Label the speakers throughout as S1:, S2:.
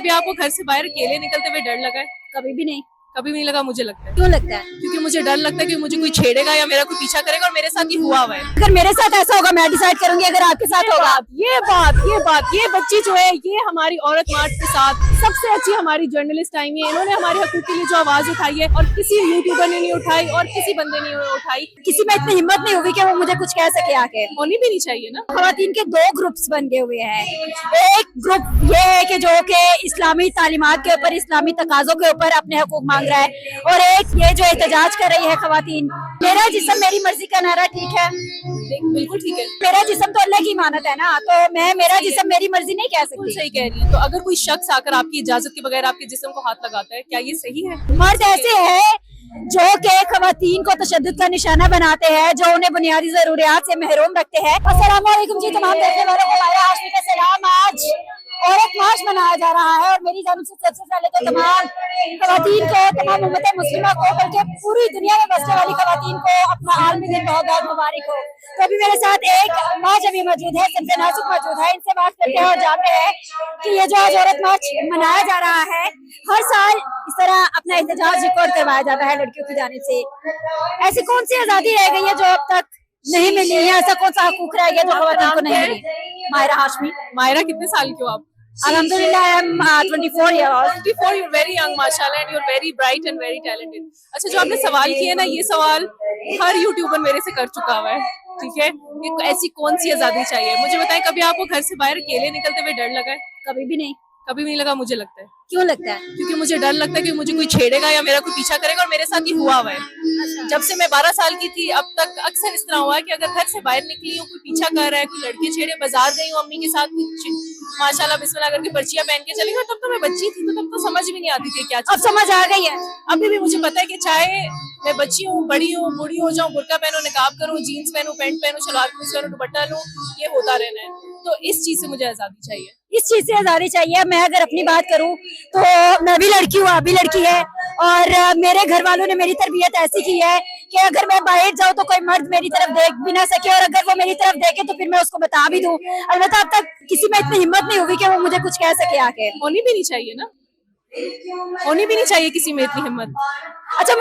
S1: कभी आपको घर से बाहर अकेले निकलते हुए डर लगा है?
S2: कभी भी नहीं।
S1: कभी भी नहीं लगा, मुझे लगता है।
S2: क्यों लगता है?
S1: क्योंकि मुझे डर लगता है कि मुझे कोई छेड़ेगा या मेरा कोई पीछा करेगा, और मेरे साथ ये हुआ हुआ है।
S2: अगर मेरे साथ ऐसा होगा मैं डिसाइड करूंगी, अगर आपके साथ होगा।
S1: ये बच्ची जो है, ये हमारी औरत मार्च के साथ सबसे अच्छी हमारी जर्नलिस्ट आई है। इन्होंने हमारे हकूक के लिए जो आवाज उठाई है, और किसी यूट्यूबर ने नहीं उठाई और किसी बंदे ने उठाई।
S2: किसी में इतनी हिम्मत नहीं हुई कि वो मुझे कुछ कह सके आके।
S1: होनी भी नहीं चाहिए ना।
S2: खवातीन के दो ग्रुप्स बन गए हुए हैं। एक ग्रुप ये है कि जो कि इस्लामी तालीमात के ऊपर, इस्लामी तकाजों के ऊपर अपने हकूक मांग रहा है, और एक ये जो एहतजाज कर रही है खवातीन। मेरा जिस्म मेरी मर्जी का नारा ठीक है,
S1: बिल्कुल ठीक है।
S2: मेरा जिस्म तो अल्लाह की इमानत है ना, तो मैं मेरा जिस्म मेरी मर्जी नहीं कह
S1: बिल्कुल
S2: सकती।
S1: सही कह रही है। तो अगर कोई शख्स आकर आपकी इजाजत के बगैर आपके जिस्म को हाथ लगाता है, क्या ये सही है?
S2: मर्द ऐसे है जो कि खवातीन को तशद्दुद का निशाना बनाते हैं, जो उन्हें बुनियादी जरूरियात से महरूम रखते हैं। अस्सलाम वालेकुम जी तमाम देखने वालों को मेरा हाशमी का सलाम। आज औरत मार्च मनाया जा रहा है, और मेरी जानिब से सबसे पहले तो तमाम खवातीन को, तमाम उम्मत मुस्लिमा को, बल्कि पूरी दुनिया में बसने वाली खवातीन को अपना आलमी दिन बहुत बहुत मुबारक हो। तो अभी मेरे साथ एक माँ जब मौजूद है, सिंसे नाजुक मौजूद है, इनसे बात करते हैं और जानते हैं कि ये जो आज औरत मार्च मनाया जा रहा है, हर साल इस तरह अपना एहतजाज रिकॉर्ड करवाया जाता है लड़कियों की जानिब से। ऐसी कौन सी आजादी रह गई है जो अब तक नहीं मिली है? ऐसा कौन सा हकूक रह गया जो खवातीन को नहीं मिली? मायरा हाशमी।
S1: मायरा, कितने साल की हो आप?
S2: Alhamdulillah, I am 24 year old.
S1: 24, you're very young, माशाल्लाह, and you're very bright and very talented. अच्छा, जो आपने सवाल किए ना, ये सवाल हर यूट्यूबर मेरे से कर चुका हुआ है, ठीक है? कि ऐसी कौन सी आजादी चाहिए? मुझे बताएं, कभी आपको घर से बाहर अकेले निकलते हुए डर लगा है?
S2: कभी भी नहीं।
S1: कभी भी नहीं लगा, मुझे लगता है।
S2: क्यों लगता है?
S1: क्योंकि मुझे डर लगता है कि मुझे कोई छेड़ेगा या मेरा कोई पीछा करेगा, और मेरे साथ ये हुआ हुआ है। जब से मैं 12 साल की थी अब तक अक्सर इस तरह हुआ है कि अगर घर से बाहर निकली हूँ, कोई पीछा कर रहा है, कोई लड़के छेड़े, बाजार गई हूँ अम्मी के साथ, माशाल्लाह बिस्मिल्लाह करके पर्चियां पहन के चली गई। तब तो मैं बच्ची थी, तो तब तो समझ भी नहीं आती थी क्या चीज़।
S2: अब समझ आ गई है।
S1: अभी भी मुझे पता है कि चाहे मैं बच्ची हूँ, बड़ी हूँ, बूढ़ी हो जाऊँ, बुर्का पहनूं, निकाब करूँ, जीन्स पहनूं, पैंट पहनूं, शलवार कमीज पहनूं, दुपट्टा लूं, ये होता रहना है। तो इस चीज से मुझे आजादी चाहिए।
S2: इस चीज से आजादी चाहिए। मैं अगर अपनी बात करूं तो मैं भी लड़की हूँ, आप भी लड़की है, और मेरे घर वालों ने मेरी तरबियत ऐसी की है कि अगर मैं बाहर जाऊं तो कोई मर्द मेरी तरफ देख भी ना सके, और अगर वो मेरी तरफ देखे तो फिर मैं उसको बता भी दूं। अलबत्ता अब तक किसी में इतनी हिम्मत नहीं हुई कि वो मुझे कुछ कह सके आके।
S1: होनी भी नहीं चाहिए ना, होनी भी नहीं चाहिए किसी में इतनी हिम्मत।
S2: अच्छा,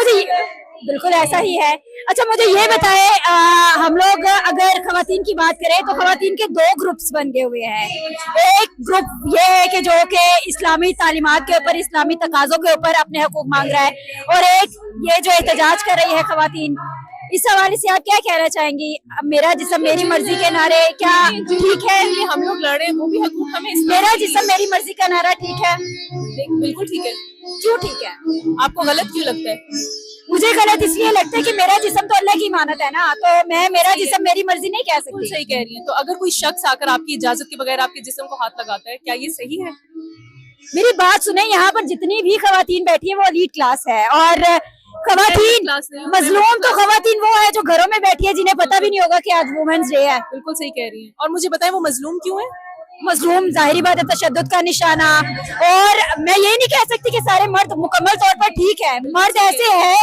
S2: बिल्कुल ऐसा ही है। अच्छा, मुझे ये बताए, हम लोग अगर खवातीन की बात करें तो खवातीन के दो ग्रुप्स बन गए हुए हैं। एक ग्रुप ये है कि जो कि इस्लामी तालीमात के ऊपर, इस्लामी तकाजों के ऊपर अपने हकूक मांग रहा है, और एक ये जो एहतजाज कर रही है खवातीन। इस हवाले से आप क्या कहना चाहेंगी? मेरा जिस्म मेरी मर्जी के नारे क्या ठीक है?
S1: कि हम लोग लड़े, वो भी हकूक हमें।
S2: मेरा जिस्म मेरी मर्जी का नारा ठीक है?
S1: बिल्कुल ठीक है।
S2: क्यों ठीक है?
S1: आपको गलत क्यों लगता है?
S2: मुझे गलत इसलिए लगता है कि मेरा जिस्म तो अल्लाह की इमानत है ना, तो मैं मेरा जिस्म मेरी मर्जी नहीं कह सकती।
S1: सही कह रही है। तो अगर कोई शख्स आकर आपकी इजाजत के बगैर आपके जिस्म को हाथ लगाता है, क्या ये सही है?
S2: मेरी बात सुने, यहाँ पर जितनी भी खवातीन बैठी है वो एलीट क्लास है, और खवातीन मजलूम तो खवातीन वो है जो घरों में बैठी है, जिन्हें पता भी नहीं होगा कि आज वुमेन्स डे है।
S1: बिल्कुल सही कह रही है। और मुझे बताएं, वो मजलूम क्यों है?
S2: मजलूम जाहिर बात है तशद्दुद का निशाना, और मैं ये नहीं कह सकती कि सारे मर्द मुकम्मल तौर पर ठीक है। मर्द ऐसे है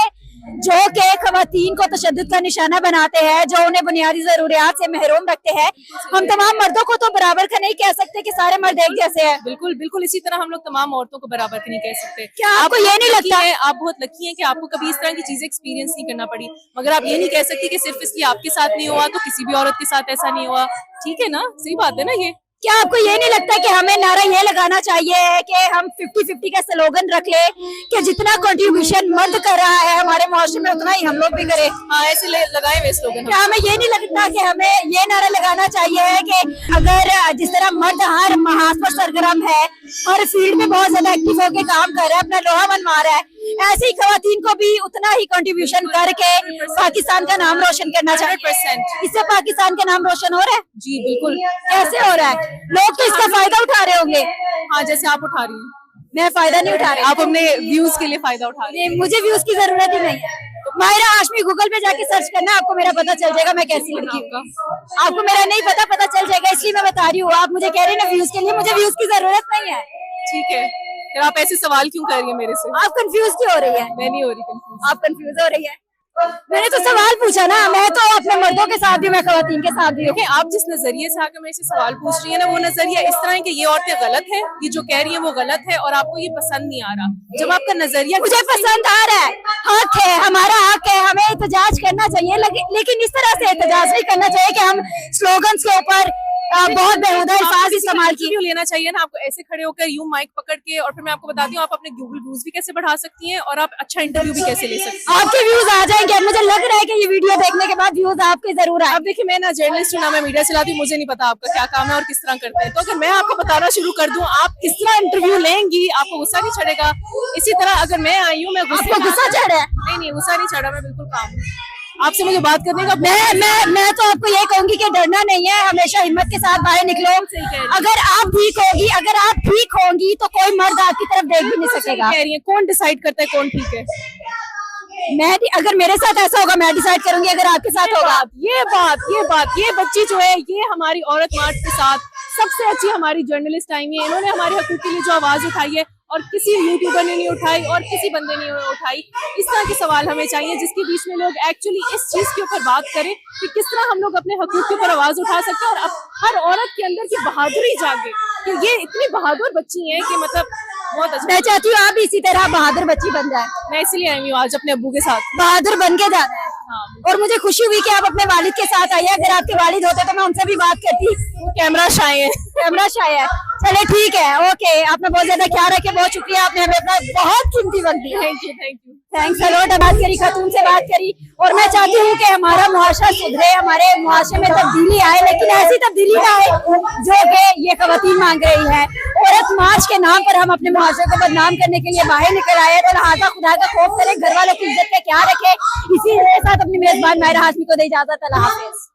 S2: जो कि खवातीन को तशद्दुद का निशाना बनाते हैं, जो उन्हें बुनियादी जरूरियात से महरूम रखते हैं। हम तमाम मर्दों को तो बराबर का नहीं कह सकते कि सारे मर्द एक जैसे हैं।
S1: बिल्कुल बिल्कुल, इसी तरह हम लोग तमाम औरतों को बराबर का नहीं कह सकते।
S2: क्या आपको ये नहीं लगता है?
S1: आप बहुत लकी हैं कि आपको कभी इस तरह की चीजें एक्सपीरियंस नहीं करना पड़ी, मगर आप ये नहीं कह सकती कि सिर्फ इसलिए आपके साथ नहीं हुआ तो किसी भी औरत के साथ ऐसा नहीं हुआ। ठीक है ना, सही बात है ना ये।
S2: क्या आपको ये नहीं लगता कि हमें नारा ये लगाना चाहिए कि हम 50-50 का स्लोगन रख ले कि जितना कंट्रीब्यूशन मर्द कर रहा है हमारे मुआशरे में उतना ही हम लोग भी करें?
S1: हाँ, ऐसे लगाए हुए स्लोगन।
S2: क्या हमें ये नहीं लगता कि हमें ये नारा लगाना चाहिए कि अगर जिस तरह मर्द हर महाज पर सरगर्म है, हर फील्ड में बहुत ज्यादा एक्टिव होकर काम कर रहा है, अपना लोहा मनवा रहा है, ऐसे ही खवातीन को भी उतना ही कंट्रीब्यूशन करके पाकिस्तान का नाम रोशन करना चाहिए।
S1: 100%।
S2: इससे पाकिस्तान का नाम रोशन हो रहा है?
S1: जी बिल्कुल।
S2: कैसे हो रहा है? लोग तो इसका फायदा उठा रहे होंगे।
S1: हाँ, जैसे आप उठा रही हैं।
S2: मैं फायदा नहीं उठा रही,
S1: आप अपने व्यूज के लिए फायदा उठा रही हैं।
S2: मुझे व्यूज की जरूरत ही नहीं है। मायरा हाशमी गूगल पे जाके सर्च करना, आपको मेरा पता चल जाएगा मैं कैसी लड़की हूँ। आपको मेरा नहीं पता चल जाएगा, इसलिए मैं बता रही हूँ। आप मुझे कह रही हैं ना व्यूज के लिए, मुझे व्यूज की जरूरत नहीं है।
S1: ठीक है, फिर आप ऐसे सवाल क्यों कर रही है मेरे से?
S2: आप कंफ्यूज क्यों हो रही है?
S1: मैं नहीं हो रही कंफ्यूज।
S2: आप कंफ्यूज हो रही है। मैंने तो सवाल पूछा ना, मैं तो अपने मर्दों के साथ भी हूँ, मैं खवातीन के साथ भी हूँ।
S1: देखिए, आप जिस नजरिए से आकर मेरे से सवाल पूछ रही है ना, वो नजरिया इस तरह है कि ये औरतें गलत है, ये जो कह रही है वो गलत है और आपको ये पसंद नहीं आ रहा। जब आपका नजरिया
S2: मुझे पसंद आ रहा है, हक है, हमारा हक है, हमें एहतजाज करना चाहिए, लेकिन इस तरह से एहतजाज नहीं करना चाहिए कि हम स्लोगन्स के ऊपर बहुत बेहुदा अल्फाज इस्तेमाल किए।
S1: इंटरव्यू लेना चाहिए ना आपको, ऐसे खड़े होकर यूं माइक पकड़ के। और फिर मैं आपको बताती हूँ, आप अपने गूगल व्यूज भी कैसे बढ़ा सकती हैं और आप अच्छा इंटरव्यू भी कैसे ले सकती हैं।
S2: आपके व्यूज आ जाएंगे, मुझे लग रहा है कि ये वीडियो देखने के बाद व्यूज आपके जरूर आए।
S1: अब देखिए, मैं ना जर्नलिस्ट हूँ ना मैं मीडिया चलाती हूँ, मुझे नहीं पता आपका क्या काम है और किस तरह करते हैं। तो अगर मैं आपको बताना शुरू कर दूं, आप किस तरह इंटरव्यू लेंगी, आपको गुस्सा नहीं चढ़ेगा। इसी तरह अगर मैं आई हूँ, मैं
S2: आपको गुस्सा चढ़ रहा है?
S1: नहीं, गुस्सा नहीं चढ़ा, मैं बिल्कुल काम हूँ। आपसे मुझे बात करने का
S2: मैं तो आपको ये कहूंगी कि डरना नहीं है, हमेशा हिम्मत के साथ बाहर निकलो। अगर आप ठीक होंगी तो कोई मर्द आपकी तरफ देख भी नहीं सकेगा।
S1: कह रही है, कौन डिसाइड करता है कौन ठीक है?
S2: मैं अगर मेरे साथ ऐसा होगा मैं डिसाइड करूंगी, अगर आपके साथ होगा।
S1: ये बच्ची जो है, ये हमारी औरत मार्च के साथ सबसे अच्छी हमारी जर्नलिस्ट आई है। इन्होंने हमारे हकूक के लिए जो आवाज उठाई है, और किसी यूट्यूबर ने नहीं उठाई और किसी बंदे ने नहीं उठाई। इस तरह के सवाल हमें चाहिए जिसके बीच में लोग एक्चुअली इस चीज के ऊपर बात करें कि किस तरह हम लोग अपने हकूक के ऊपर आवाज उठा सकते हैं, और हर औरत के अंदर की बहादुरी जागे कि ये इतनी बहादुर बच्ची है कि मतलब बहुत अच्छा।
S2: मैं चाहती हूँ आप इसी तरह बहादुर बच्ची बन जाए।
S1: मैं इसलिए आई हूँ आज अपने अब्बू के साथ
S2: बहादुर बन के जाना है। और मुझे खुशी हुई कि आप अपने वालिद के साथ आई है। अगर आपके वालिद होते तो मैं उनसे भी बात करती।
S1: कैमरा शाय है।
S2: कैमरा शाय है। चले ठीक है, ओके। आपने बहुत ज्यादा ख्याल रखे, बहुत शुक्रिया, आपने हमें अपना बहुत कीमती वक्त दिया।
S1: Thank you.
S2: Thanks a lot. बात करी, खातून से बात करी, और मैं चाहती हूँ कि हमारा मुआशरा सुधरे, हमारे मुआशरे में तब्दीली आए, लेकिन ऐसी तब्दीली ना आए जो कि ये खवातीन मांग रही है। औरत मार्च के नाम पर हम अपने मुआशरे को बदनाम करने के लिए बाहर निकल आए, तो लिहाजा खुदा का खौफ करें, घर वालों की इज्जत का ख्याल रखें। इसी के साथ अपनी मेजबान माहिरा हाशमी को दे इजाजत। अल्लाह हाफिज।